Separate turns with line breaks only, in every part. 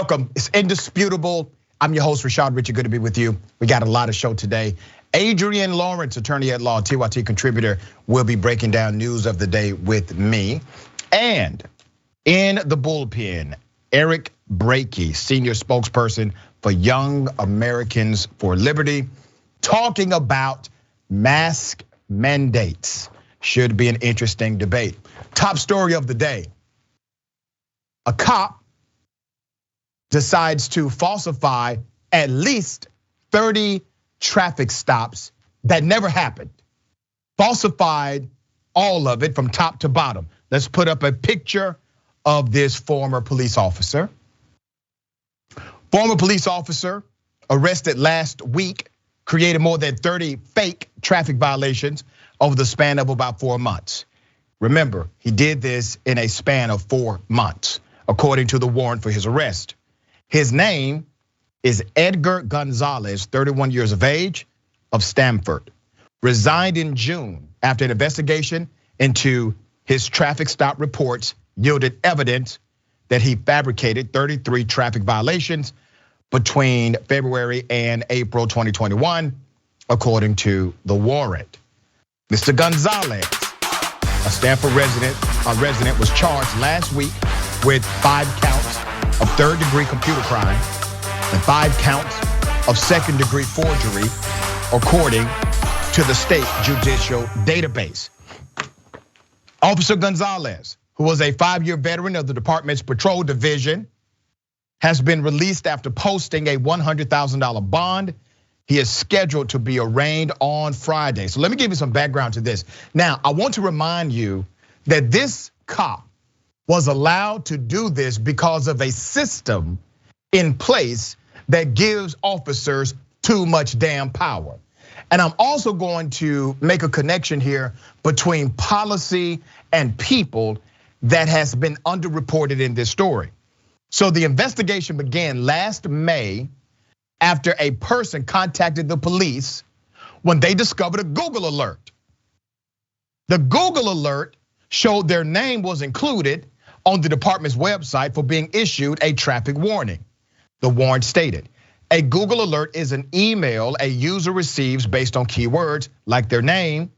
Welcome, it's indisputable. I'm your host, Rashad Richey, good to be with you. We got a lot of show today. Adrienne Lawrence, attorney at law, TYT contributor, will be breaking down news of the day with me. And in the bullpen, Eric Brakey, senior spokesperson for Young Americans for Liberty, talking about mask mandates. Should be an interesting debate. Top story of the day. A cop decides to falsify at least 30 traffic stops that never happened. Falsified all of it from top to bottom. Let's put up a picture of this former police officer. Former police officer arrested last week, created more than 30 fake traffic violations over the span of about 4 months. Remember, he did this in a span of 4 months, according to the warrant for his arrest. His name is Edgar Gonzalez, 31 years of age, of Stamford. Resigned in June after an investigation into his traffic stop reports yielded evidence that he fabricated 33 traffic violations between February and April 2021, according to the warrant. Mr. Gonzalez, a Stamford resident, was charged last week with 5 counts of third-degree computer crime and 5 counts of second-degree forgery, according to the state judicial database. Officer Gonzalez, who was a 5-year veteran of the department's patrol division, has been released after posting a $100,000 bond. He is scheduled to be arraigned on Friday. So let me give you some background to this. Now, I want to remind you that this cop was allowed to do this because of a system in place that gives officers too much damn power. And I'm also going to make a connection here between policy and people that has been underreported in this story. So the investigation began last May after a person contacted the police when they discovered a Google alert. The Google alert showed their name was included on the department's website for being issued a traffic warning. The warrant stated, a Google alert is an email a user receives based on keywords like their name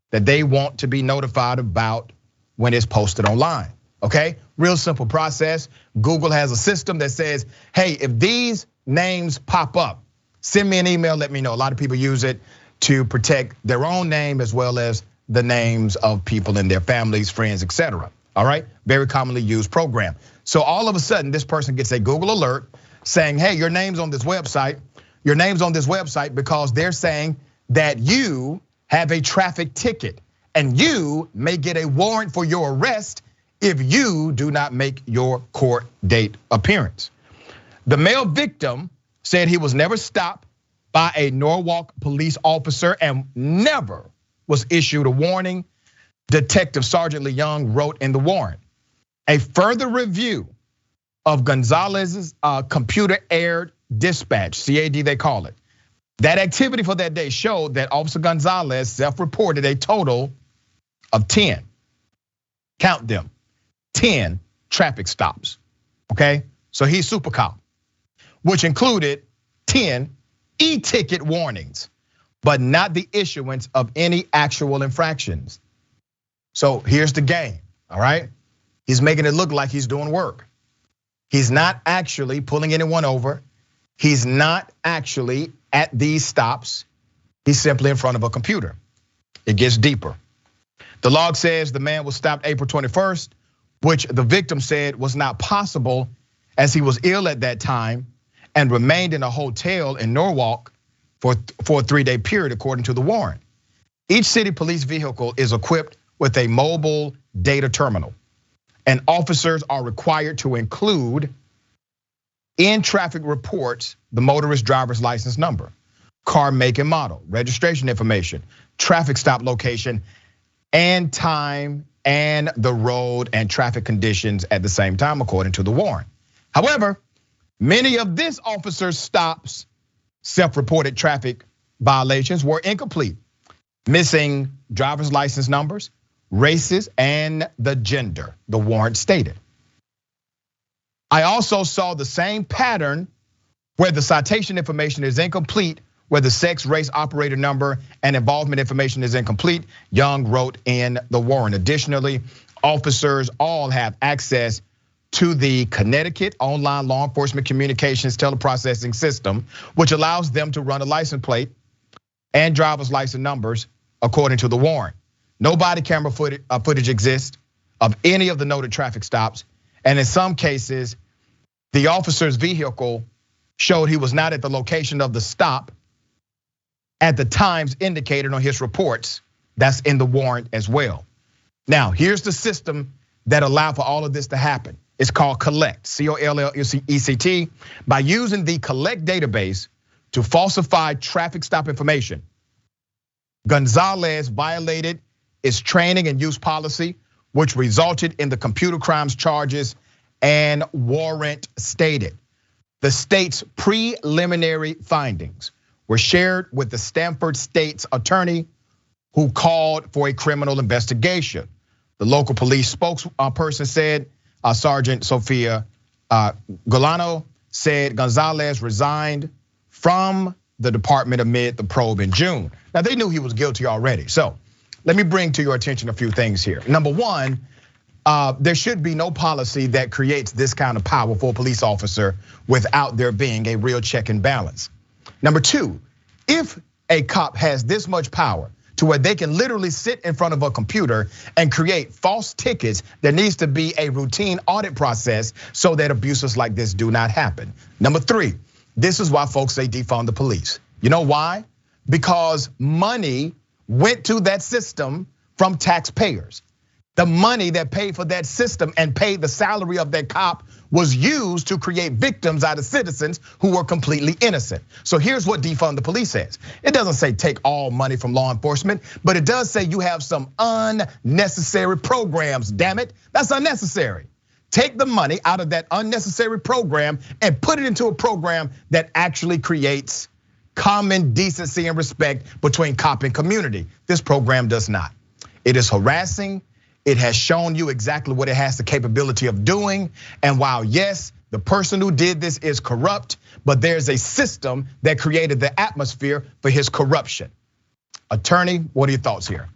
that they want to be notified about when it's posted online, okay? Real simple process. Google has a system that says, hey, if these names pop up, send me an email, let me know. A lot of people use it to protect their own name as well as the names of people in their families, friends, etc. All right, very commonly used program. So all of a sudden, this person gets a Google alert saying, hey, your name's on this website. Your name's on this website because they're saying that you have a traffic ticket and you may get a warrant for your arrest if you do not make your court date appearance. The male victim said he was never stopped by a Norwalk police officer and never was issued a warning. Detective Sergeant Leung wrote in the warrant, a further review of Gonzalez's computer aired dispatch, CAD they call it. That activity for that day showed that Officer Gonzalez self-reported a total of 10, count them, 10 traffic stops, okay? So he's super cop, which included 10 e-ticket warnings, but not the issuance of any actual infractions. So here's the game, all right? He's making it look like he's doing work. He's not actually pulling anyone over. He's not actually at these stops. He's simply in front of a computer. It gets deeper. The log says the man was stopped April 21st, which the victim said was not possible as he was ill at that time and remained in a hotel in Norwalk for a 3-day period, according to the warrant. Each city police vehicle is equipped with a mobile data terminal, and officers are required to include in traffic reports the motorist driver's license number, car make and model, registration information, traffic stop location, and time, and the road and traffic conditions at the same time, according to the warrant. However, many of this officer's stops, self-reported traffic violations, were incomplete, missing driver's license numbers, races, and the gender, the warrant stated. I also saw the same pattern where the citation information is incomplete, where the sex, race, operator number, and involvement information is incomplete, Young wrote in the warrant. Additionally, officers all have access to the Connecticut Online Law Enforcement Communications Teleprocessing System, which allows them to run a license plate and driver's license numbers according to the warrant. No body camera footage exists of any of the noted traffic stops. And in some cases, the officer's vehicle showed he was not at the location of the stop at the times indicated on his reports. That's in the warrant as well. Now, here's the system that allowed for all of this to happen. It's called Collect, COLLECT. By using the Collect database to falsify traffic stop information, Gonzalez violated its training and use policy, which resulted in the computer crimes charges and warrant stated. The state's preliminary findings were shared with the Stanford State's attorney, who called for a criminal investigation. The local police spokesperson said, Sergeant Sophia Golano said Gonzalez resigned from the department amid the probe in June. Now, they knew he was guilty already. So let me bring to your attention a few things here. Number one, there should be no policy that creates this kind of power for a police officer without there being a real check and balance. Number two, if a cop has this much power to where they can literally sit in front of a computer and create false tickets, there needs to be a routine audit process so that abuses like this do not happen. Number three, this is why folks say defund the police. You know why? Because money went to that system from taxpayers. The money that paid for that system and paid the salary of that cop was used to create victims out of citizens who were completely innocent. So here's what defund the police says. It doesn't say take all money from law enforcement, but it does say you have some unnecessary programs, damn it. That's unnecessary. Take the money out of that unnecessary program and put it into a program that actually creates common decency and respect between cop and community. This program does not. It is harassing. It has shown you exactly what it has the capability of doing. And while yes, the person who did this is corrupt, but there's a system that created the atmosphere for his corruption. Attorney, what are your thoughts here?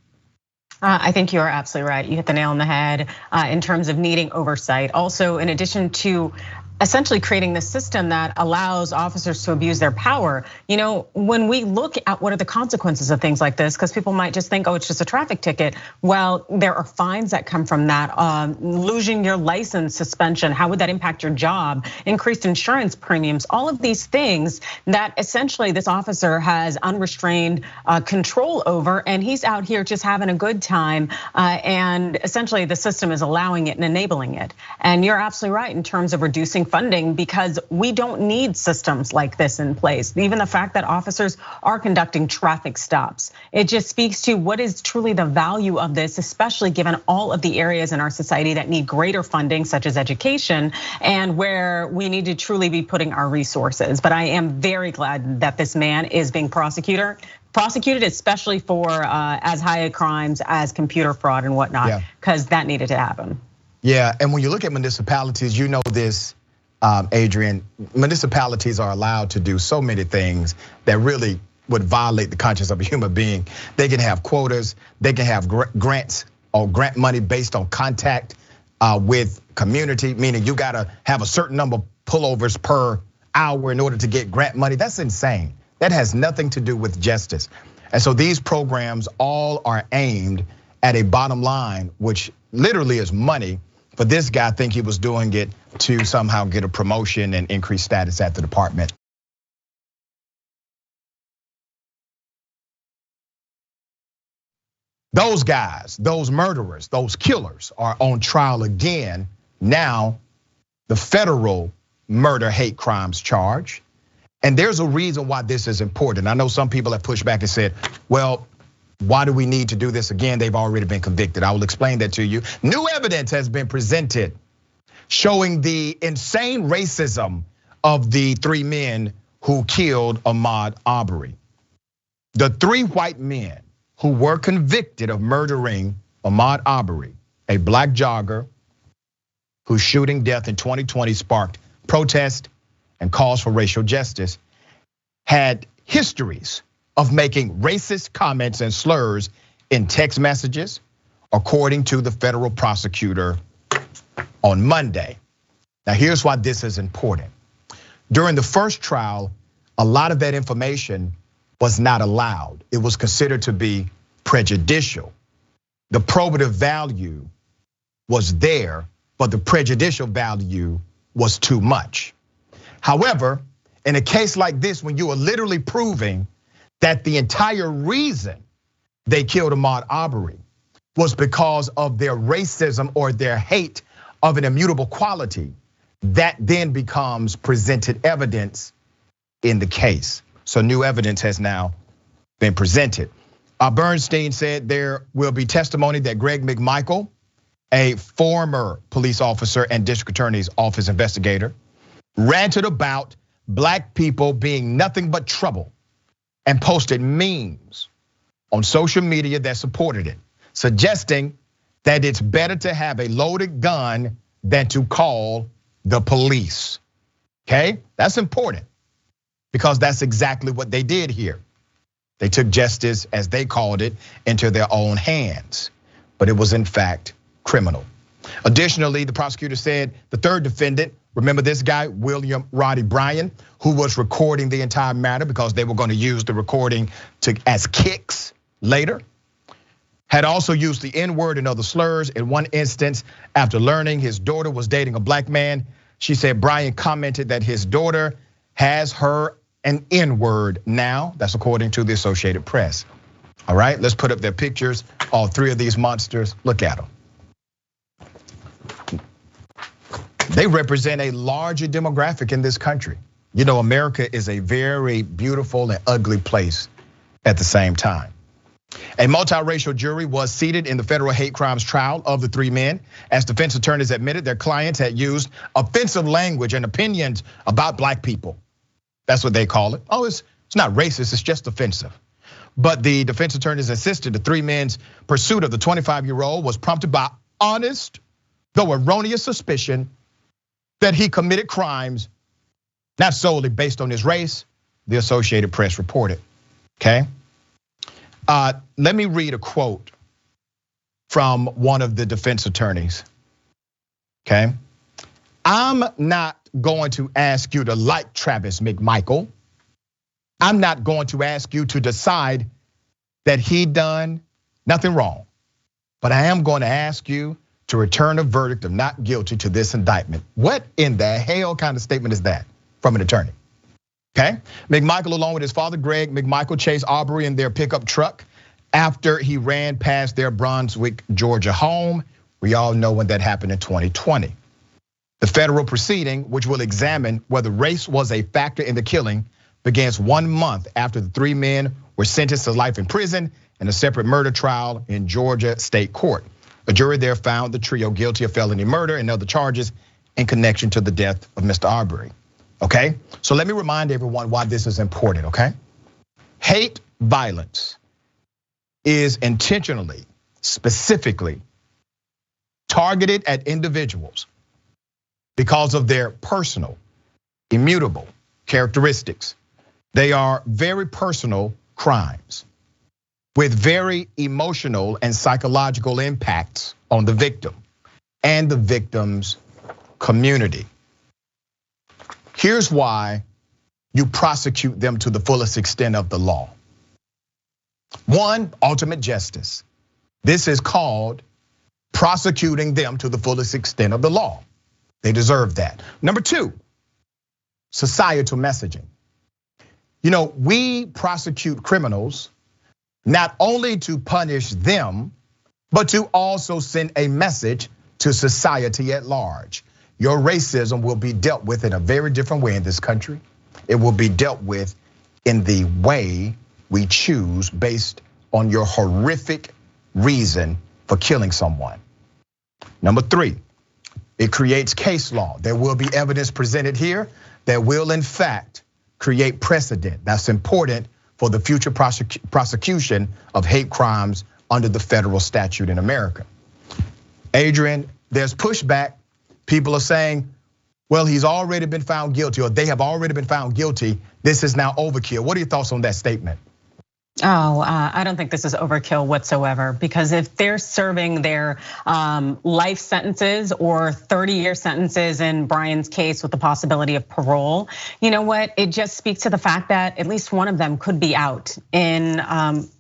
I think you are absolutely right. You hit the nail on the head in terms of needing oversight. Also, in addition to essentially creating the system that allows officers to abuse their power. You know, when we look at what are the consequences of things like this, because people might just think, oh, it's just a traffic ticket. Well, there are fines that come from that. Losing your license, suspension, how would that impact your job? Increased insurance premiums, all of these things that essentially this officer has unrestrained control over, and he's out here just having a good time. And essentially the system is allowing it and enabling it. And you're absolutely right in terms of reducing funding, because we don't need systems like this in place. Even the fact that officers are conducting traffic stops, it just speaks to what is truly the value of this, especially given all of the areas in our society that need greater funding, such as education, and where we need to truly be putting our resources. But I am very glad that this man is being prosecuted, especially for as high a crimes as computer fraud and whatnot, because that needed to happen.
Yeah, and when you look at municipalities, you know this, Adrienne, municipalities are allowed to do so many things that really would violate the conscience of a human being. They can have quotas, they can have grants or grant money based on contact with community, meaning you gotta have a certain number of pullovers per hour in order to get grant money. That's insane. That has nothing to do with justice. And so these programs all are aimed at a bottom line, which literally is money. But this guy think he was doing it to somehow get a promotion and increase status at the department. Those guys, those murderers, those killers are on trial again. Now, the federal murder hate crimes charge. And there's a reason why this is important. I know some people have pushed back and said, well, why do we need to do this again? They've already been convicted. I will explain that to you. New evidence has been presented showing the insane racism of the three men who killed Ahmaud Arbery. The three white men who were convicted of murdering Ahmaud Arbery, a black jogger whose shooting death in 2020 sparked protest and calls for racial justice, had histories of making racist comments and slurs in text messages, according to the federal prosecutor on Monday. Now, here's why this is important. During the first trial, a lot of that information was not allowed. It was considered to be prejudicial. The probative value was there, but the prejudicial value was too much. However, in a case like this, when you are literally proving that the entire reason they killed Ahmaud Arbery was because of their racism or their hate of an immutable quality, that then becomes presented evidence in the case. So new evidence has now been presented. Bernstein said there will be testimony that Greg McMichael, a former police officer and district attorney's office investigator, ranted about black people being nothing but trouble and posted memes on social media that supported it, suggesting that it's better to have a loaded gun than to call the police. Okay, that's important because that's exactly what they did here. They took justice, as they called it, into their own hands, but it was in fact criminal. Additionally, the prosecutor said the third defendant, remember this guy, William Roddy Bryan, who was recording the entire matter because they were going to use the recording as kicks later, had also used the N-word and other slurs. In one instance, after learning his daughter was dating a black man, she said Bryan commented that his daughter has her an N-word now. That's according to the Associated Press. All right, let's put up their pictures. All three of these monsters, look at them. They represent a larger demographic in this country. You know, America is a very beautiful and ugly place at the same time. A multiracial jury was seated in the federal hate crimes trial of the three men. As defense attorneys admitted, their clients had used offensive language and opinions about black people. That's what they call it. Oh, it's not racist, it's just offensive. But the defense attorneys insisted the three men's pursuit of the 25-year-old was prompted by honest, though erroneous suspicion that he committed crimes not solely based on his race, the Associated Press reported, okay? Let me read a quote from one of the defense attorneys, okay? I'm not going to ask you to like Travis McMichael. I'm not going to ask you to decide that he done nothing wrong. But I am going to ask you to return a verdict of not guilty to this indictment. What in the hell kind of statement is that from an attorney? Okay, McMichael, along with his father, Greg McMichael, chased Arbery in their pickup truck after he ran past their Brunswick, Georgia home. We all know when that happened in 2020. The federal proceeding, which will examine whether race was a factor in the killing, begins 1 month after the three men were sentenced to life in prison in a separate murder trial in Georgia state court. A jury there found the trio guilty of felony murder and other charges in connection to the death of Mr. Arbery. Okay, so let me remind everyone why this is important, okay? Hate violence is intentionally, specifically targeted at individuals because of their personal, immutable characteristics. They are very personal crimes with very emotional and psychological impacts on the victim and the victim's community. Here's why you prosecute them to the fullest extent of the law. One, ultimate justice. This is called prosecuting them to the fullest extent of the law. They deserve that. Number two, societal messaging. You know, we prosecute criminals not only to punish them, but to also send a message to society at large. Your racism will be dealt with in a very different way in this country. It will be dealt with in the way we choose based on your horrific reason for killing someone. Number three, it creates case law. There will be evidence presented here that will in fact create precedent. That's important for the future prosecution of hate crimes under the federal statute in America. Adrienne, there's pushback. people are saying, well, he's already been found guilty, or they have already been found guilty. This is now overkill. What are your thoughts on that statement?
Oh, I don't think this is overkill whatsoever, because if they're serving their life sentences or 30-year sentences in Brian's case with the possibility of parole, you know what? It just speaks to the fact that at least one of them could be out in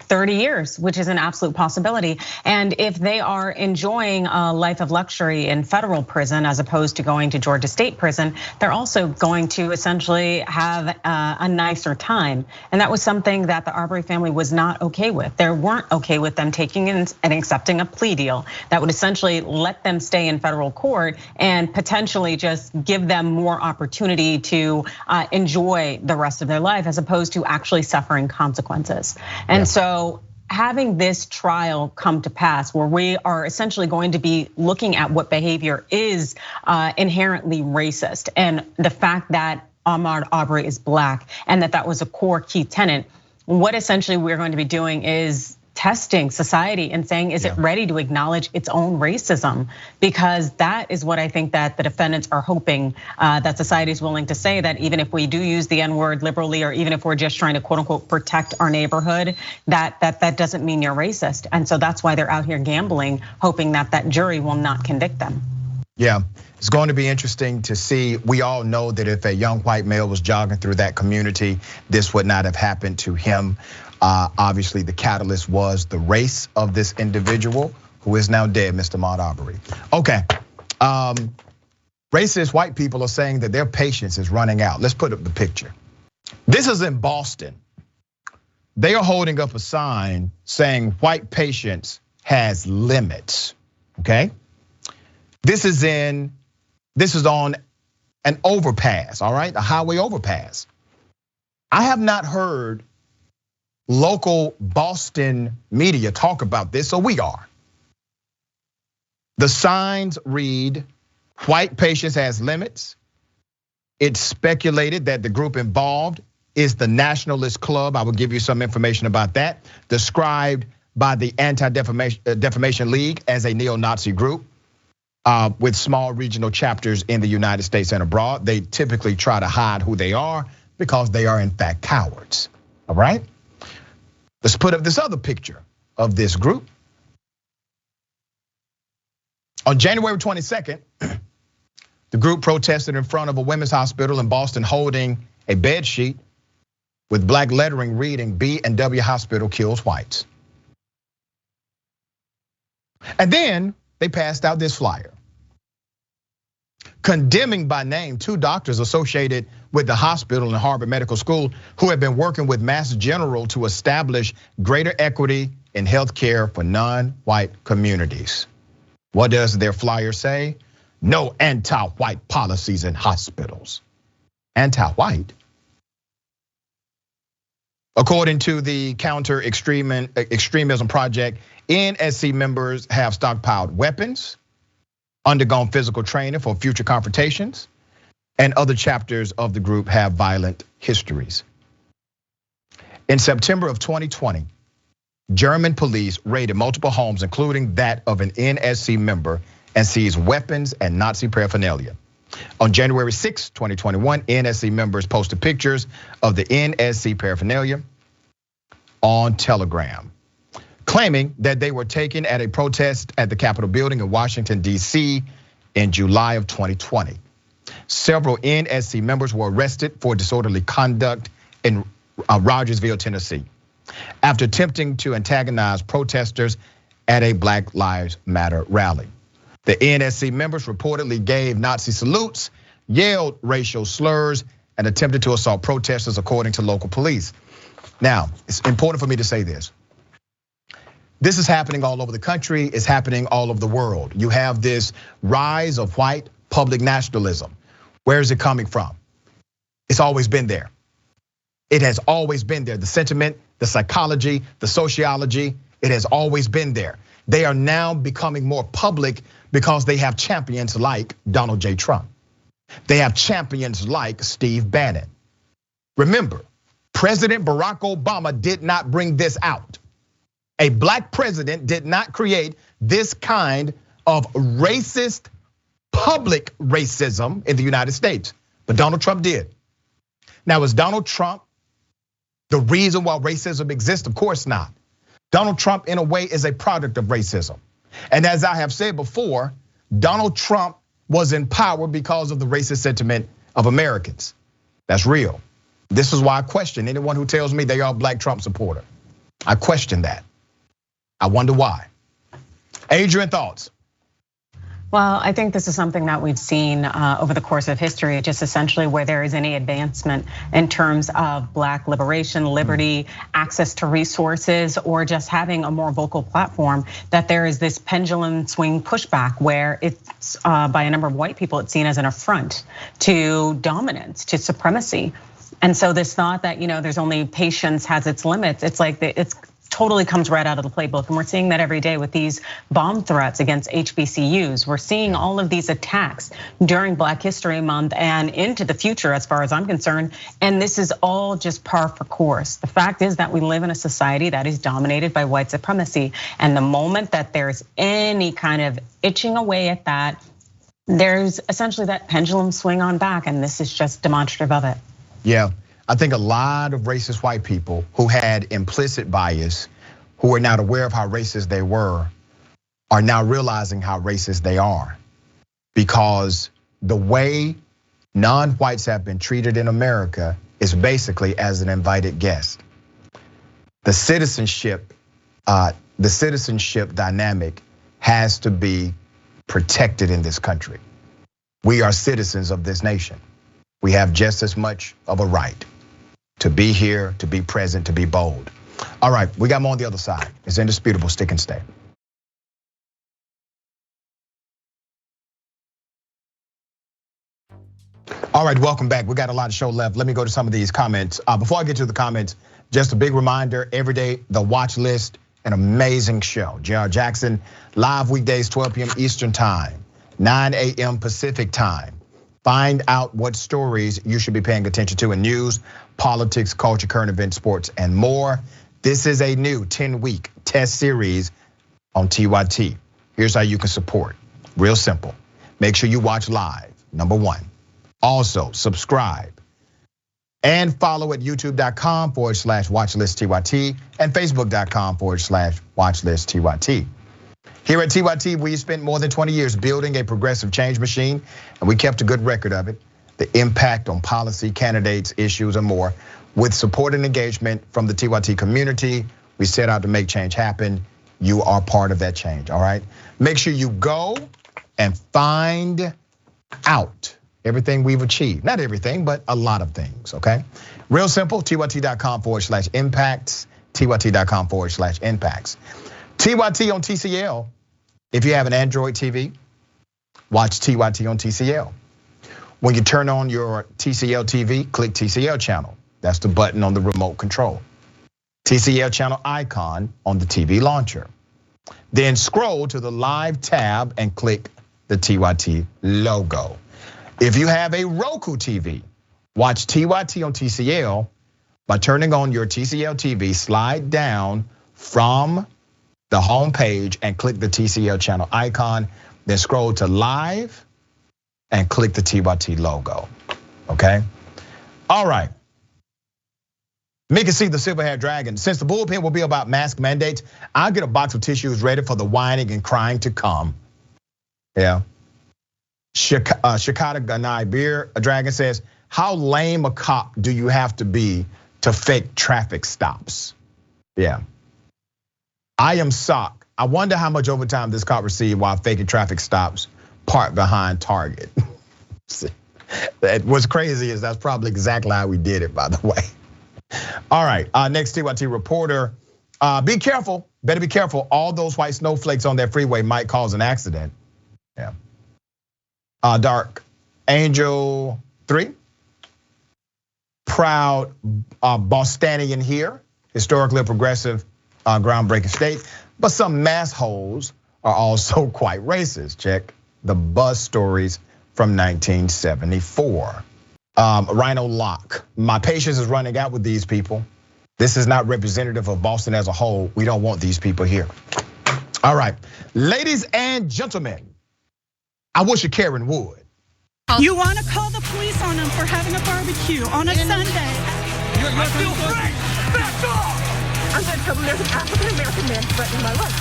30 years, which is an absolute possibility. And if they are enjoying a life of luxury in federal prison as opposed to going to Georgia State prison, they're also going to essentially have a nicer time. And that was something that the Arbery family was not okay with. They weren't okay with them taking and accepting a plea deal that would essentially let them stay in federal court and potentially just give them more opportunity to enjoy the rest of their life as opposed to actually suffering consequences. And so having this trial come to pass, where we are essentially going to be looking at what behavior is inherently racist, and the fact that Ahmaud Arbery is Black, and that was a core key tenet. What essentially we're going to be doing is testing society and saying, is it ready to acknowledge its own racism? Because that is what I think that the defendants are hoping, that society is willing to say, that even if we do use the N-word liberally, or even if we're just trying to quote unquote protect our neighborhood, that doesn't mean you're racist. And so that's why they're out here gambling, hoping that that jury will not convict them.
Yeah, it's going to be interesting to see. We all know that if a young white male was jogging through that community, this would not have happened to him. Obviously, the catalyst was the race of this individual who is now dead, Mr. Ahmaud Arbery. Okay, racist white people are saying that their patience is running out. Let's put up the picture. This is in Boston. They are holding up a sign saying white patience has limits, okay? This is on an overpass, all right? A highway overpass. I have not heard local Boston media talk about this, so we are. The signs read, white patience has limits. It's speculated that the group involved is the Nationalist Club. I will give you some information about that. Described by the Anti-Defamation League as a neo-Nazi group. With small regional chapters in the United States and abroad. They typically try to hide who they are because they are in fact cowards, all right? Let's put up this other picture of this group. On January 22nd, the group protested in front of a women's hospital in Boston holding a bed sheet with Black lettering reading, B&W Hospital kills whites. And then they passed out this flyer, condemning by name 2 doctors associated with the hospital and Harvard Medical School who have been working with Mass General to establish greater equity in healthcare for non-white communities. What does their flyer say? No anti-white policies in hospitals. Anti-white? According to the Counter Extremism Project, NSC members have stockpiled weapons, undergone physical training for future confrontations, and other chapters of the group have violent histories. In September of 2020, German police raided multiple homes, including that of an NSC member, and seized weapons and Nazi paraphernalia. On January 6, 2021, NSC members posted pictures of the NSC paraphernalia on Telegram, claiming that they were taken at a protest at the Capitol building in Washington, D.C. in July of 2020. Several NSC members were arrested for disorderly conduct in Rogersville, Tennessee, after attempting to antagonize protesters at a Black Lives Matter rally. The NSC members reportedly gave Nazi salutes, yelled racial slurs, and attempted to assault protesters, according to local police. Now, it's important for me to say this. This is happening all over the country, it's happening all over the world. You have this rise of white public nationalism. Where is it coming from? It's always been there. It has always been there. The sentiment, the psychology, the sociology, it has always been there. They are now becoming more public because they have champions like Donald J. Trump. They have champions like Steve Bannon. Remember, President Barack Obama did not bring this out. A Black president did not create this kind of racist public racism in the United States, but Donald Trump did. Now, is Donald Trump the reason why racism exists? Of course not. Donald Trump, in a way, is a product of racism. And as I have said before, Donald Trump was in power because of the racist sentiment of Americans. That's real. This is why I question anyone who tells me they are a black Trump supporter. I question that. I wonder why. Adrienne, thoughts?
Well, I think this is something that we've seen over the course of history, just essentially where there is any advancement in terms of black liberation, liberty, access to resources, or just having a more vocal platform, that there is this pendulum swing pushback where it's by a number of white people, it's seen as an affront to dominance, to supremacy. And so this thought that, there's only patience has its limits, it's like it's totally comes right out of the playbook. And we're seeing that every day with these bomb threats against HBCUs. We're seeing all of these attacks during Black History Month and into the future, as far as I'm concerned. And this is all just par for course. The fact is that we live in a society that is dominated by white supremacy. And the moment that there's any kind of itching away at that, there's essentially that pendulum swing on back. And this is just demonstrative of it.
Yeah. I think a lot of racist white people who had implicit bias, who are not aware of how racist they were, are now realizing how racist they are. Because the way non-whites have been treated in America is basically as an invited guest. The citizenship dynamic has to be protected in this country. We are citizens of this nation. We have just as much of a right to be here, to be present, to be bold. All right, we got more on the other side. It's indisputable, stick and stay. All right, welcome back. We got a lot of show left. Let me go to some of these comments. Before I get to the comments, just a big reminder, every day, the watch list, an amazing show. J.R. Jackson, live weekdays, 12 p.m. Eastern time, 9 a.m. Pacific time. Find out what stories you should be paying attention to in news, politics, culture, current events, sports, and more. This is a new 10-week test series on TYT. Here's how you can support. Real simple. Make sure you watch live, number one. Also, subscribe and follow at youtube.com/watchlistTYT and facebook.com/watchlistTYT. Here at TYT, we spent more than 20 years building a progressive change machine, and we kept a good record of it. The impact on policy, candidates, issues, and more. With support and engagement from the TYT community, we set out to make change happen. You are part of that change, all right? Make sure you go and find out everything we've achieved. Not everything, but a lot of things, okay? Real simple, TYT.com/impacts, TYT.com/impacts. TYT on TCL. If you have an Android TV, watch TYT on TCL. When you turn on your TCL TV, click TCL channel. That's the button on the remote control. TCL channel icon on the TV launcher. Then scroll to the live tab and click the TYT logo. If you have a Roku TV, watch TYT on TCL by turning on your TCL TV, slide down from the home page and click the TCL channel icon, then scroll to live and click the TYT logo, okay? All right. Mika see the silver-haired dragon. Since the bullpen will be about mask mandates, I'll get a box of tissues ready for the whining and crying to come. Yeah. Shikata Ganai Beer, a dragon says, how lame a cop do you have to be to fake traffic stops? Yeah. I am shocked. I wonder how much overtime this cop received while faking traffic stops parked behind Target. What's crazy is that's probably exactly how we did it, by the way. All right, next TYT reporter. Be careful, better be careful. All those white snowflakes on that freeway might cause an accident. Yeah. Dark Angel 3. Proud Bostonian here, historically a progressive, groundbreaking state, but some massholes are also quite racist. Check the bus stories from 1974. Rhino Locke, my patience is running out with these people. This is not representative of Boston as a whole. We don't want these people here. All right, ladies and gentlemen, I wish a Karen would.
You want to call the police on them for having a barbecue on a Sunday.
I feel free! Back off!
I'm going to tell them there's an African-American man threatening my life.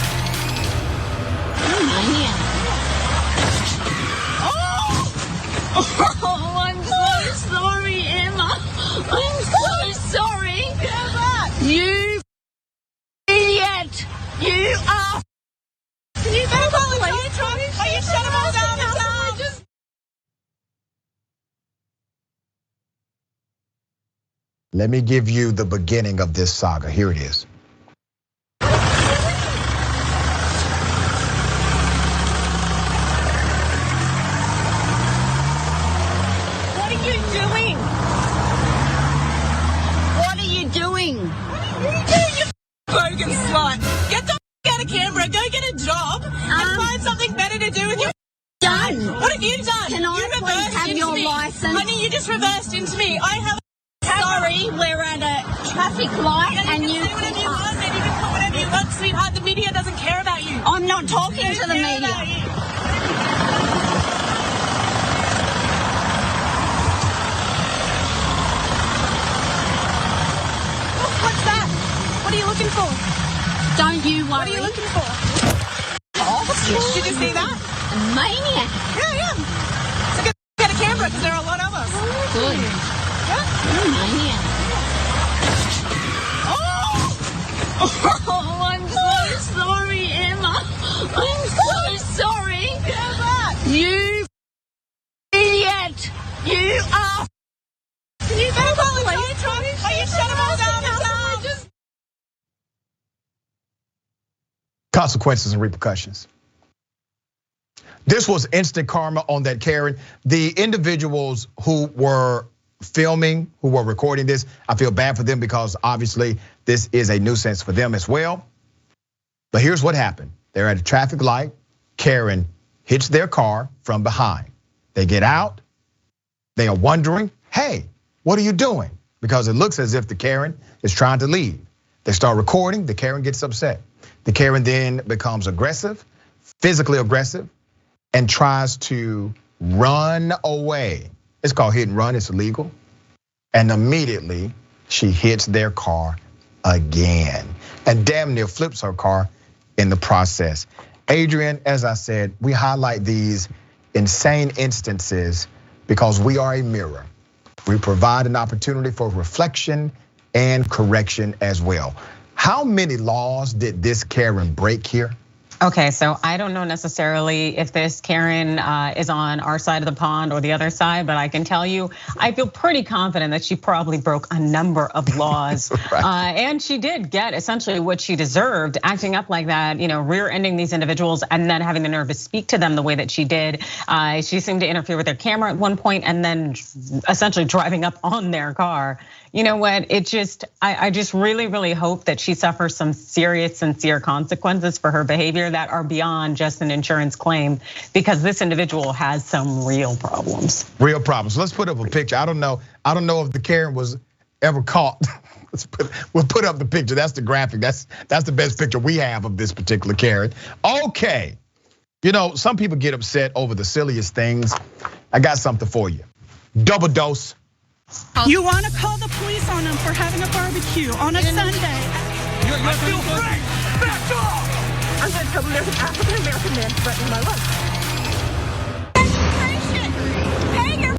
Oh, I'm so sorry, Emma. I'm so sorry. You idiot. You are.
Can you better call the police? Are you shut them all down?
Let me give you the beginning of this saga. Here it is.
What are you doing? What are you doing?
You bogan slut. Get the out of Canberra, go get a job, and find something better to do with your
Done.
What have you done?
Can I please have your license?
Honey, you just reversed into me. I have.
Sorry, we're at a traffic light and you
can say whatever you want, and you can put whatever you want, sweetheart. The media doesn't care about you.
I'm not talking to the media.
What's that? What are you looking for?
Don't you worry.
What are you looking for? Oh, did you see that?
A maniac.
Yeah. So get out of Canberra because there are a lot of us.
Good.
Yeah.
You're a maniac. Oh, I'm so sorry, Emma. I'm so sorry. You idiot. You are.
Can you better call the police? Are you shut them all down?
Consequences and repercussions. This was instant karma on that Karen. The individuals who were filming, who were recording this, I feel bad for them because obviously this is a nuisance for them as well. But here's what happened. They're at a traffic light. Karen hits their car from behind. They get out. They are wondering, hey, what are you doing? Because it looks as if the Karen is trying to leave. They start recording, the Karen gets upset. The Karen then becomes aggressive, physically aggressive, and tries to run away. It's called hit and run, it's illegal. And immediately she hits their car again and damn near flips her car in the process. Adrienne, as I said, we highlight these insane instances because we are a mirror. We provide an opportunity for reflection and correction as well. How many laws did this Karen break here?
Okay, so I don't know necessarily if this Karen is on our side of the pond or the other side, but I can tell you, I feel pretty confident that she probably broke a number of laws. Right. And she did get essentially what she deserved, acting up like that, rear-ending these individuals and then having the nerve to speak to them the way that she did. She seemed to interfere with their camera at one point and then essentially driving up on their car. You know what, I just really hope that she suffers some serious, sincere consequences for her behavior that are beyond just an insurance claim, because this individual has some real problems.
Real problems. Let's put up a picture. I don't know if the Karen was ever caught. We'll put up the picture. That's the graphic. That's the best picture we have of this particular Karen. Okay, some people get upset over the silliest things. I got something for you. Double dose.
You want to call the police on them for having a barbecue on a Sunday.
I feel free! Back off!
I'm going to tell them there's an African-American man threatening my life.
Registration! Pay your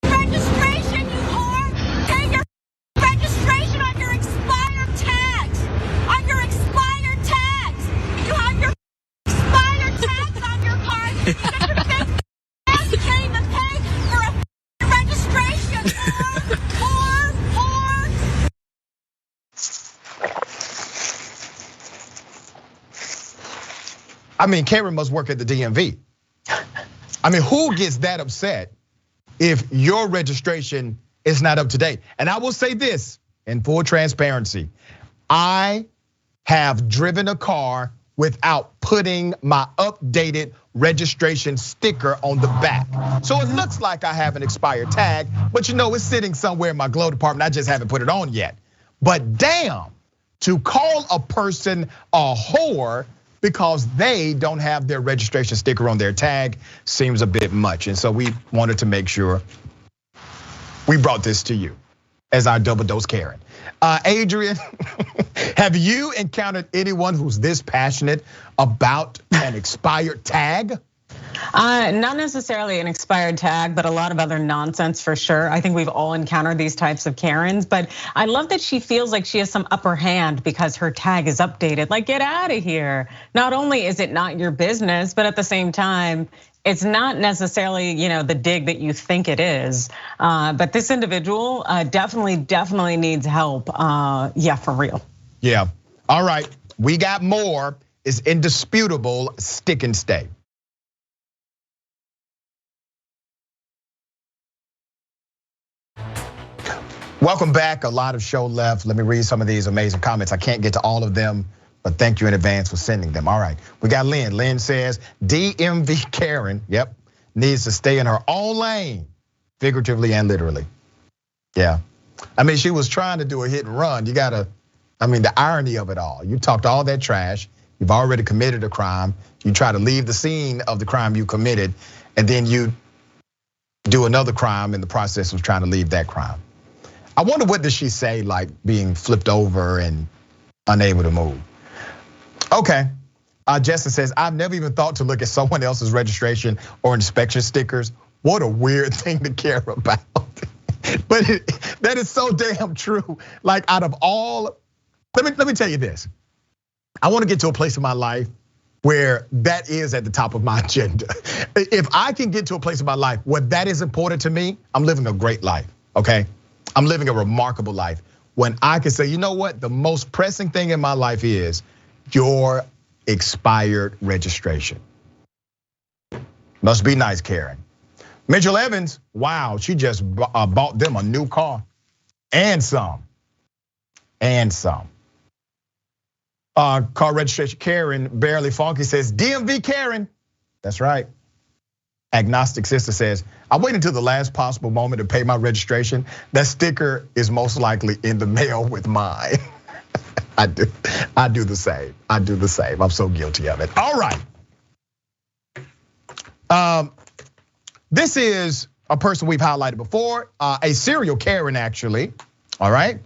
registration, you whore! Pay your registration on your expired tags! On your expired tags! You have your expired tags on your card! You can't even pay for a registration, whore!
I mean, Karen must work at the DMV. I mean, who gets that upset if your registration is not up to date? And I will say this in full transparency. I have driven a car without putting my updated registration sticker on the back. So it looks like I have an expired tag, but it's sitting somewhere in my glove department. I just haven't put it on yet. But damn, to call a person a whore because they don't have their registration sticker on their tag seems a bit much. And so we wanted to make sure we brought this to you as our double dose Karen. Adrienne, have you encountered anyone who's this passionate about an expired tag?
Not necessarily an expired tag, but a lot of other nonsense for sure. I think we've all encountered these types of Karens, but I love that she feels like she has some upper hand because her tag is updated. Like, get out of here. Not only is it not your business, but at the same time, it's not necessarily, the dig that you think it is. But this individual definitely needs help. Yeah, for real.
Yeah. All right. We got more. It's indisputable. Stick and stay. Welcome back. A lot of show left. Let me read some of these amazing comments. I can't get to all of them, but thank you in advance for sending them. All right, we got Lynn. Lynn says, DMV Karen, yep, needs to stay in her own lane, figuratively and literally. Yeah, I mean, she was trying to do a hit and run. The irony of it all. You talked all that trash. You've already committed a crime. You try to leave the scene of the crime you committed, and then you do another crime in the process of trying to leave that crime. I wonder what does she say, like being flipped over and unable to move. Okay, Jessica says, I've never even thought to look at someone else's registration or inspection stickers. What a weird thing to care about. But that is so damn true. Like out of all, let me tell you this. I want to get to a place in my life where that is at the top of my agenda. If I can get to a place in my life where that is important to me, I'm living a great life, okay? I'm living a remarkable life when I can say, you know what? The most pressing thing in my life is your expired registration. Must be nice, Karen. Mitchell Evans, wow, she just bought them a new car and some. Car registration Karen, barely funky says, DMV Karen. That's right. Agnostic Sister says, I wait until the last possible moment to pay my registration. That sticker is most likely in the mail with mine. I do the same. I'm so guilty of it. All right. This is a person we've highlighted before, a serial Karen actually, all right?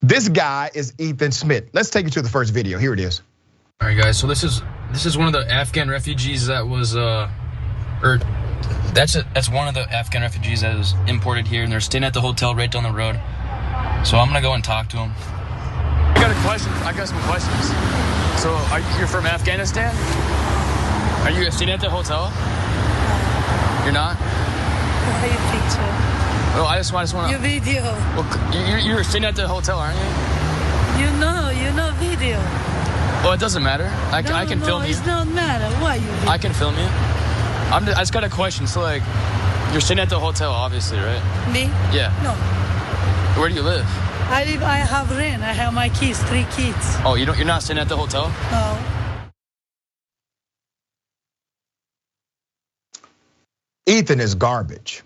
This guy is Ethan Smith. Let's take you to the first video, here it is.
All right, guys, so this is one of the Afghan refugees that was, that's one of the Afghan refugees that was imported here, and they're staying at the hotel right down the road. So I'm gonna go and talk to him.
I got some questions. So you're from Afghanistan? Are you staying at the hotel? You're not?
Why you picture?
Well, I just want to.
Your video.
Well, you're staying at the hotel, aren't you?
You know video.
Well, it doesn't matter. I can film you.
It doesn't matter. Why you?
I can film you. I just got a question. So like, you're staying at the hotel, obviously, right?
Me?
Yeah.
No.
Where do you live?
I have rent. I have my kids, 3 kids.
Oh, you're not staying at the hotel?
No.
Ethan is garbage.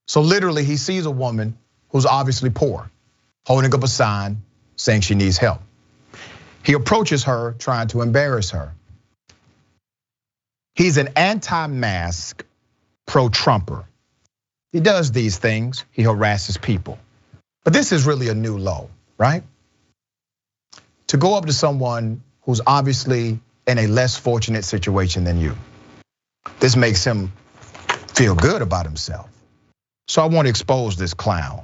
So literally he sees a woman who's obviously poor, holding up a sign saying she needs help. He approaches her trying to embarrass her. He's an anti-mask pro-Trumper. He does these things, he harasses people. But this is really a new low, right? To go up to someone who's obviously in a less fortunate situation than you. This makes him feel good about himself. So I want to expose this clown.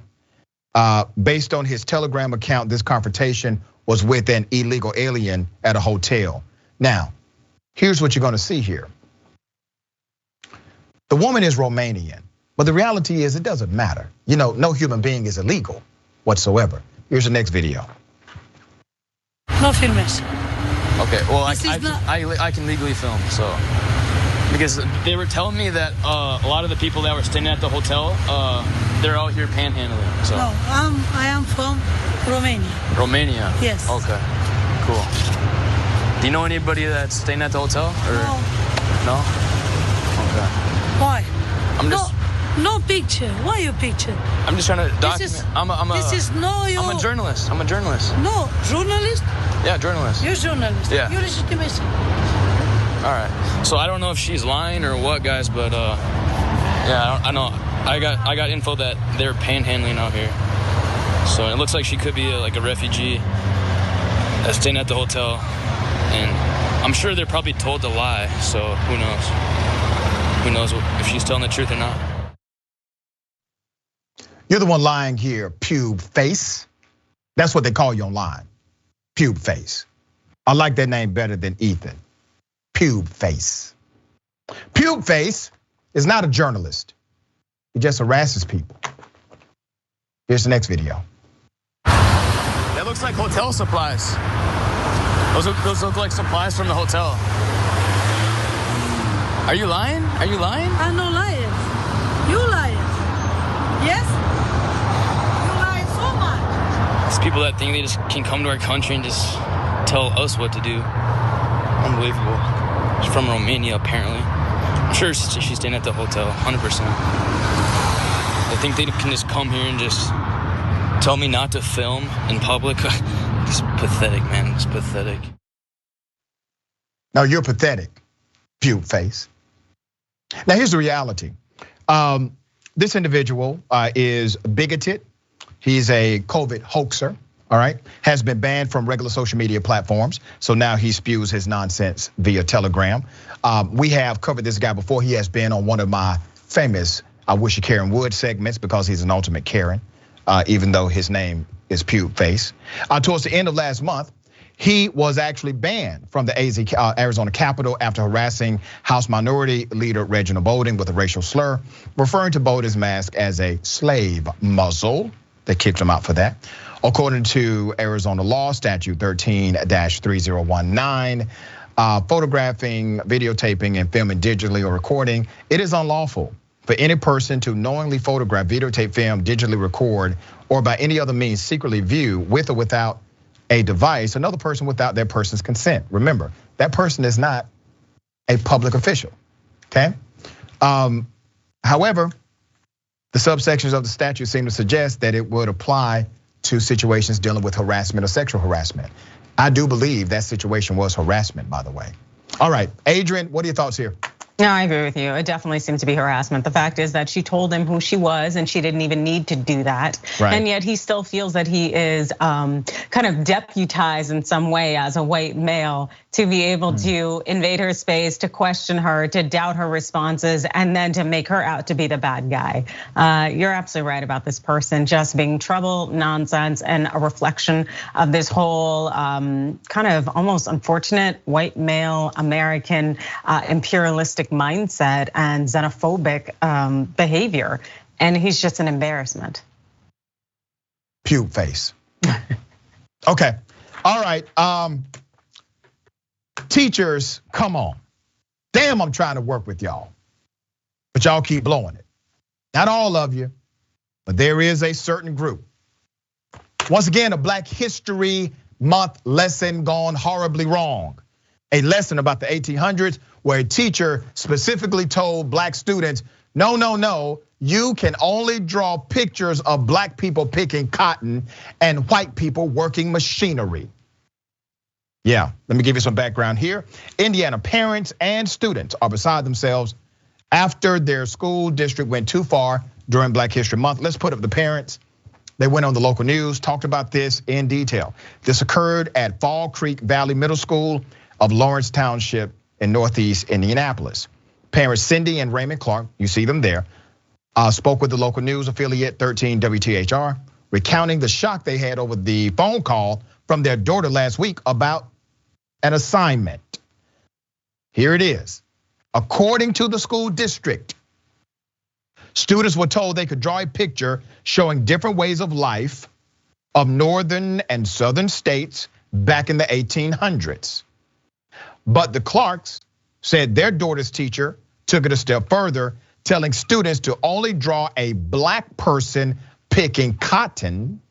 Based on his Telegram account, this confrontation was with an illegal alien at a hotel. Now, here's what you're gonna see here. The woman is Romanian, but the reality is it doesn't matter. No human being is illegal whatsoever. Here's the next video.
No filmers.
Okay, well, I can legally film, so. Because they were telling me that a lot of the people that were staying at the hotel, they're out here panhandling. So.
No, I am from Romania.
Romania?
Yes.
Okay, cool. Do you know anybody that's staying at the hotel? Or? No? Okay.
Why?
I'm just.
No picture. Why you picture?
I'm just trying to document. I'm a journalist.
No, journalist?
Yeah, journalist.
You're a journalist.
Yeah.
You're legitimacy.
All right. So I don't know if she's lying or what, guys, but yeah, I know. I got info that they're panhandling out here. So it looks like she could be like a refugee that's staying at the hotel, and I'm sure they're probably told to lie. So who knows? Who knows if she's telling the truth or not?
You're the one lying here, pube face. That's what they call you online, pube face. I like that name better than Ethan. Pube face. Pube face is not a journalist. He just harasses people. Here's the next video.
That looks like hotel supplies. Those look like supplies from the hotel. Are you lying? Are you lying?
I'm not lying. You lying. Yes? You lying so much.
It's people that think they just can come to our country and just tell us what to do. Unbelievable. She's from Romania, apparently. I'm sure she's staying at the hotel, 100%. I think they can just come here and just tell me not to film in public. It's pathetic, man. It's pathetic.
Now you're pathetic, pube face. Now here's the reality. This individual is bigoted. He's a COVID hoaxer, all right? Has been banned from regular social media platforms. So now he spews his nonsense via Telegram. We have covered this guy before. He has been on one of my famous I Wish You Karen Would segments because he's an ultimate Karen, even though his name is pube face. Towards the end of last month, he was actually banned from the Arizona Capitol after harassing House Minority Leader Reginald Bowden with a racial slur, referring to Bowden's mask as a slave muzzle. They kicked him out for that. According to Arizona law, statute 13-3019, photographing, videotaping, and filming digitally or recording, it is unlawful for any person to knowingly photograph, videotape, film, digitally record, or by any other means secretly view with or without a device another person without their person's consent. Remember, that person is not a public official, okay? However, the subsections of the statute seem to suggest that it would apply to situations dealing with harassment or sexual harassment. I do believe that situation was harassment, by the way. All right, Adrienne, what are your thoughts here?
No, I agree with you. It definitely seems to be harassment. The fact is that she told him who she was and she didn't even need to do that. Right. And yet he still feels that he is kind of deputized in some way as a white male to be able to invade her space, to question her, to doubt her responses, and then to make her out to be the bad guy. You're absolutely right about this person just being trouble, nonsense, and a reflection of this whole kind of almost unfortunate white male American imperialistic mindset and xenophobic behavior. And he's just an embarrassment.
Pube face. Okay, all right. Teachers, come on. Damn, I'm trying to work with y'all, but y'all keep blowing it. Not all of you, but there is a certain group. Once again, a Black History Month lesson gone horribly wrong. A lesson about the 1800s where a teacher specifically told Black students, no, you can only draw pictures of Black people picking cotton and white people working machinery. Yeah, let me give you some background here. Indiana parents and students are beside themselves after their school district went too far during Black History Month. Let's put up the parents. They went on the local news, talked about this in detail. This occurred at Fall Creek Valley Middle School of Lawrence Township in Northeast Indianapolis. Parents Cindy and Raymond Clark, you see them there, spoke with the local news affiliate 13 WTHR, recounting the shock they had over the phone call from their daughter last week about an assignment. Here it is. According to the school district, students were told they could draw a picture showing different ways of life of northern and southern states back in the 1800s. But the Clarks said their daughter's teacher took it a step further, telling students to only draw a Black person picking cotton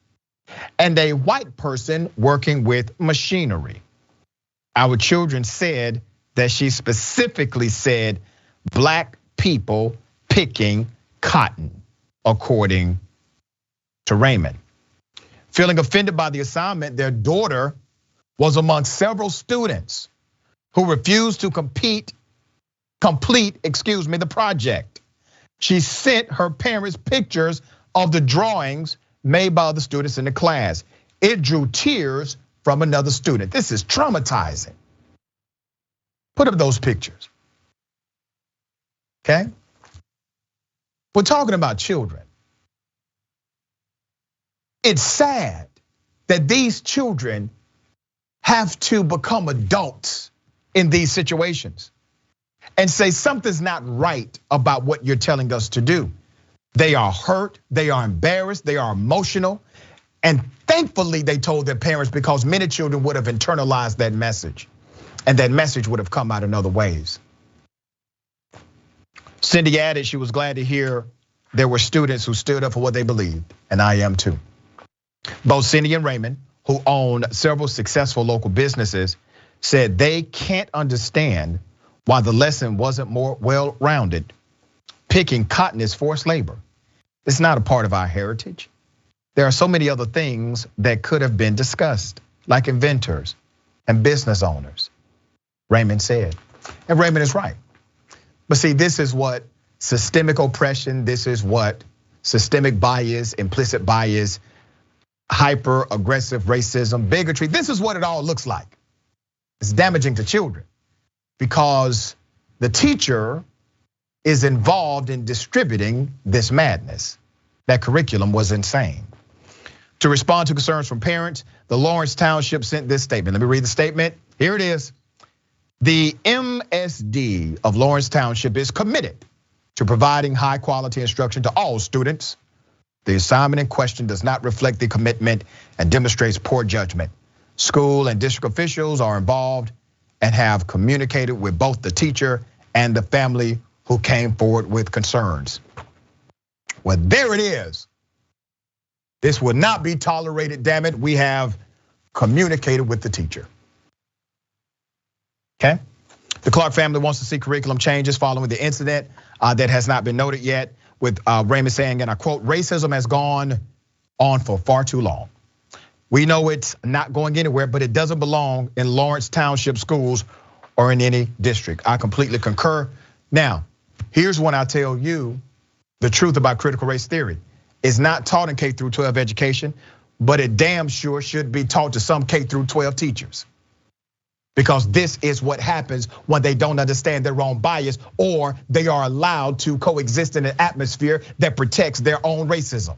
and a white person working with machinery. Our children said that she specifically said Black people picking cotton, according to Raymond. Feeling offended by the assignment, their daughter was among several students who refused to complete, the project. She sent her parents pictures of the drawings made by other students in the class. It drew tears from another student. This is traumatizing. Put up those pictures, okay? We're talking about children. It's sad that these children have to become adults in these situations and say something's not right about what you're telling us to do. They are hurt, they are embarrassed, they are emotional. And thankfully they told their parents, because many children would have internalized that message, and that message would have come out in other ways. Cindy added she was glad to hear there were students who stood up for what they believed, and I am too. Both Cindy and Raymond, who own several successful local businesses, said they can't understand why the lesson wasn't more well-rounded. Picking cotton is forced labor. It's not a part of our heritage. There are so many other things that could have been discussed, like inventors and business owners, Raymond said. And Raymond is right. But see, this is what systemic oppression, this is what systemic bias, implicit bias, hyper aggressive racism, bigotry, this is what it all looks like. It's damaging to children because the teacher is involved in distributing this madness. That curriculum was insane. To respond to concerns from parents, the Lawrence Township sent this statement. Let me read the statement. Here it is. The MSD of Lawrence Township is committed to providing high quality instruction to all students. The assignment in question does not reflect the commitment and demonstrates poor judgment. School and district officials are involved and have communicated with both the teacher and the family who came forward with concerns. Well, there it is. This will not be tolerated, damn it. We have communicated with the teacher. Okay? The Clark family wants to see curriculum changes following the incident that has not been noted yet, with Raymond saying, and I quote, racism has gone on for far too long. We know it's not going anywhere, but it doesn't belong in Lawrence Township schools or in any district. I completely concur. Now, here's when I tell you the truth about critical race theory. It's not taught in K through 12 education, but it damn sure should be taught to some K through 12 teachers. Because this is what happens when they don't understand their own bias, or they are allowed to coexist in an atmosphere that protects their own racism.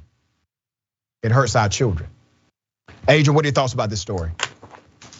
It hurts our children. Adrienne, what are your thoughts about this story?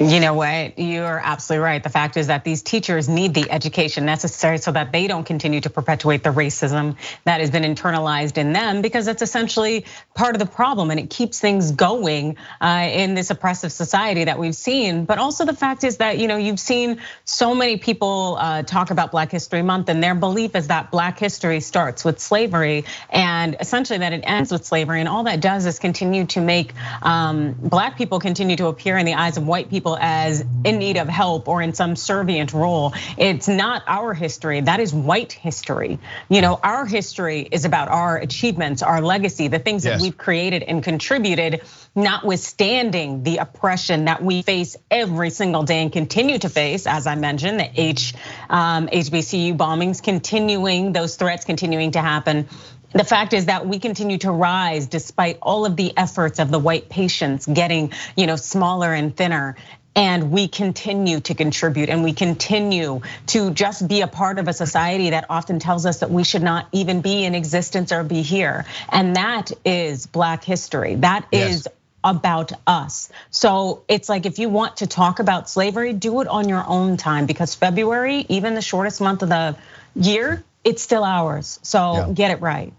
You know what, you're absolutely right. The fact is that these teachers need the education necessary so that they don't continue to perpetuate the racism that has been internalized in them, because it's essentially part of the problem and it keeps things going in this oppressive society that we've seen. But also the fact is that, you've seen so many people talk about Black History Month, and their belief is that Black history starts with slavery and essentially that it ends with slavery. And all that does is continue to make Black people continue to appear in the eyes of white people as in need of help or in some servient role. It's not our history, that is white history. Our history is about our achievements, our legacy, the things that we've created and contributed, notwithstanding the oppression that we face every single day and continue to face. As I mentioned, the HBCU bombings continuing, those threats continuing to happen. The fact is that we continue to rise despite all of the efforts of the white patients getting, smaller and thinner. And we continue to contribute, and we continue to just be a part of a society that often tells us that we should not even be in existence or be here. And that is Black history. That is about us. So it's like, if you want to talk about slavery, do it on your own time, because February, even the shortest month of the year, it's still ours. So get it right.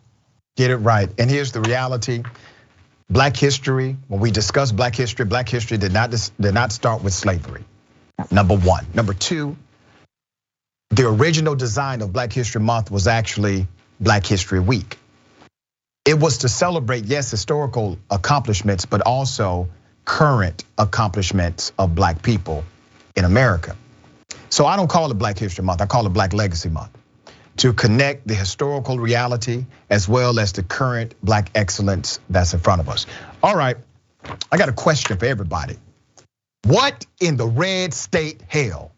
Get it right. And here's the reality. Black history, when we discuss Black history did not start with slavery. Number one. Number two, the original design of Black History Month was actually Black History Week. It was to celebrate, yes, historical accomplishments, but also current accomplishments of Black people in America. So I don't call it Black History Month, I call it Black Legacy Month, to connect the historical reality as well as the current Black excellence that's in front of us. All right, I got a question for everybody. What in the red state hell?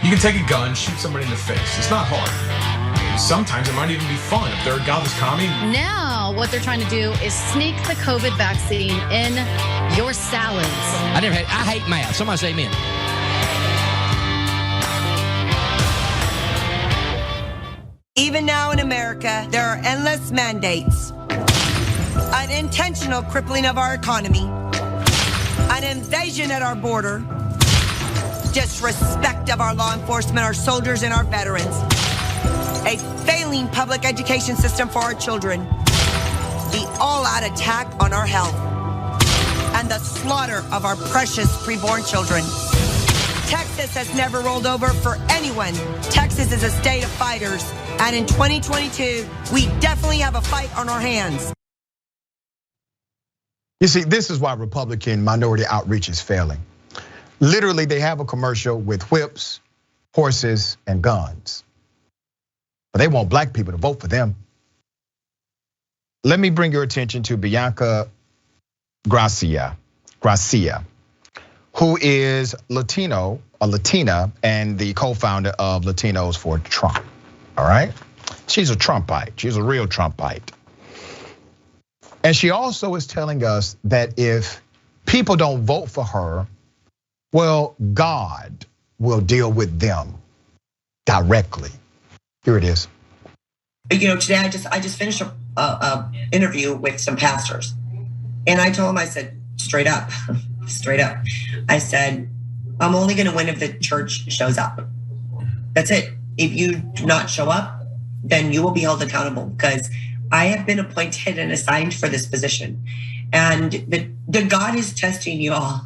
You can take a gun, shoot somebody in the face. It's not hard. Sometimes it might even be fun if they're a godless commie.
Now, what they're trying to do is sneak the COVID vaccine in your salads.
I hate math. Somebody say amen.
Even now in America, there are endless mandates, an intentional crippling of our economy, an invasion at our border, disrespect of our law enforcement, our soldiers, and our veterans, a failing public education system for our children, the all-out attack on our health, and the slaughter of our precious preborn children. Texas has never rolled over for anyone. Texas is a state of fighters. And in 2022, we definitely have a fight on our hands.
You see, this is why Republican minority outreach is failing. Literally, they have a commercial with whips, horses, and guns. But they want black people to vote for them. Let me bring your attention to Bianca Gracia, who is Latina, and the co-founder of Latinos for Trump. All right, she's a Trumpite. She's a real Trumpite. And she also is telling us that if people don't vote for her, well, God will deal with them directly. Here it is.
You know, today I just finished a interview with some pastors, and I told them, I said, straight up, I said, I'm only going to win if the church shows up. That's it. If you do not show up, then you will be held accountable, because I have been appointed and assigned for this position. And the God is testing you all.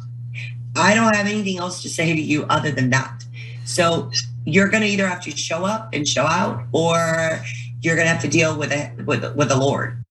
I don't have anything else to say to you other than that. So you're going to either have to show up and show out, or you're going to have to deal with the Lord.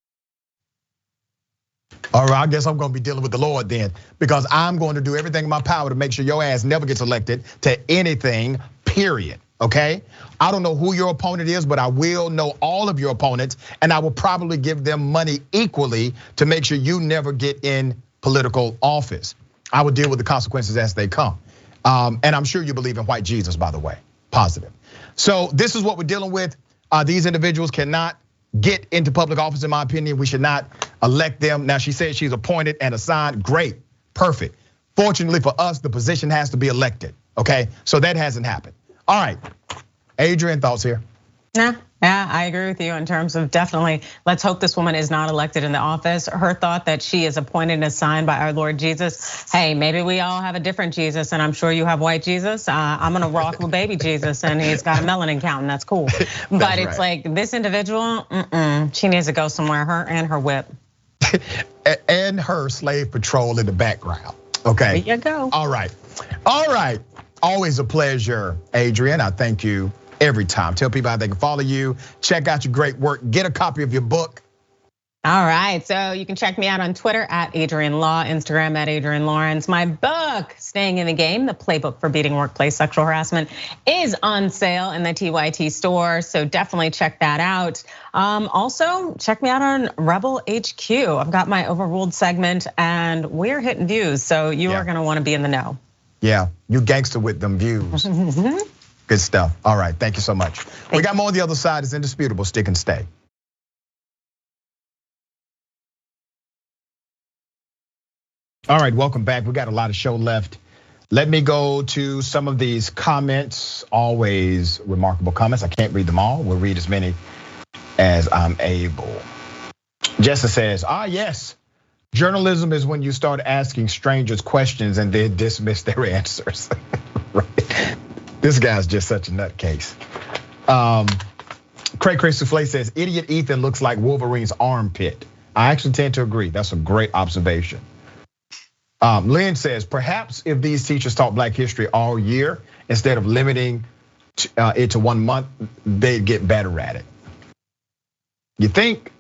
All right, I guess I'm going to be dealing with the Lord then, because I'm going to do everything in my power to make sure your ass never gets elected to anything, period. Okay, I don't know who your opponent is, but I will know all of your opponents, and I will probably give them money equally to make sure you never get in political office. I will deal with the consequences as they come. And I'm sure you believe in white Jesus, by the way, positive. So this is what we're dealing with. These individuals cannot get into public office, in my opinion. We should not elect them. Now, she said she's appointed and assigned. Great, perfect. Fortunately for us, the position has to be elected, okay? So that hasn't happened. All right, Adrienne, thoughts here?
Yeah, I agree with you in terms of definitely, let's hope this woman is not elected in the office. Her thought that she is appointed and assigned by our Lord Jesus. Hey, maybe we all have a different Jesus, and I'm sure you have white Jesus. I'm gonna rock with baby Jesus, and he's got a melanin count, and that's cool. But it's like this individual, she needs to go somewhere, her and her whip.
And her slave patrol in the background, okay?
There you go.
All right. Always a pleasure, Adrienne. I thank you every time. Tell people how they can follow you, check out your great work, get a copy of your book.
All right, so you can check me out on Twitter at Adrienne Law, Instagram at Adrienne Lawrence. My book, Staying in the Game, the playbook for beating workplace sexual harassment, is on sale in the TYT store, so definitely check that out. Also, check me out on Rebel HQ. I've got my Overruled segment, and we're hitting views, so you are gonna wanna be in the know.
Yeah, you gangster with them views. Good stuff. All right, thank you so much. We got more on the other side. It's indisputable. Stick and stay. All right, welcome back. We got a lot of show left. Let me go to some of these comments. Always remarkable comments. I can't read them all. We'll read as many as I'm able. Jessa says, yes. Journalism is when you start asking strangers questions and then dismiss their answers. Right. This guy's just such a nutcase. Cray Souffle says, idiot Ethan looks like Wolverine's armpit. I actually tend to agree. That's a great observation. Lynn says, perhaps if these teachers taught Black history all year, instead of limiting it to 1 month, they'd get better at it. You think?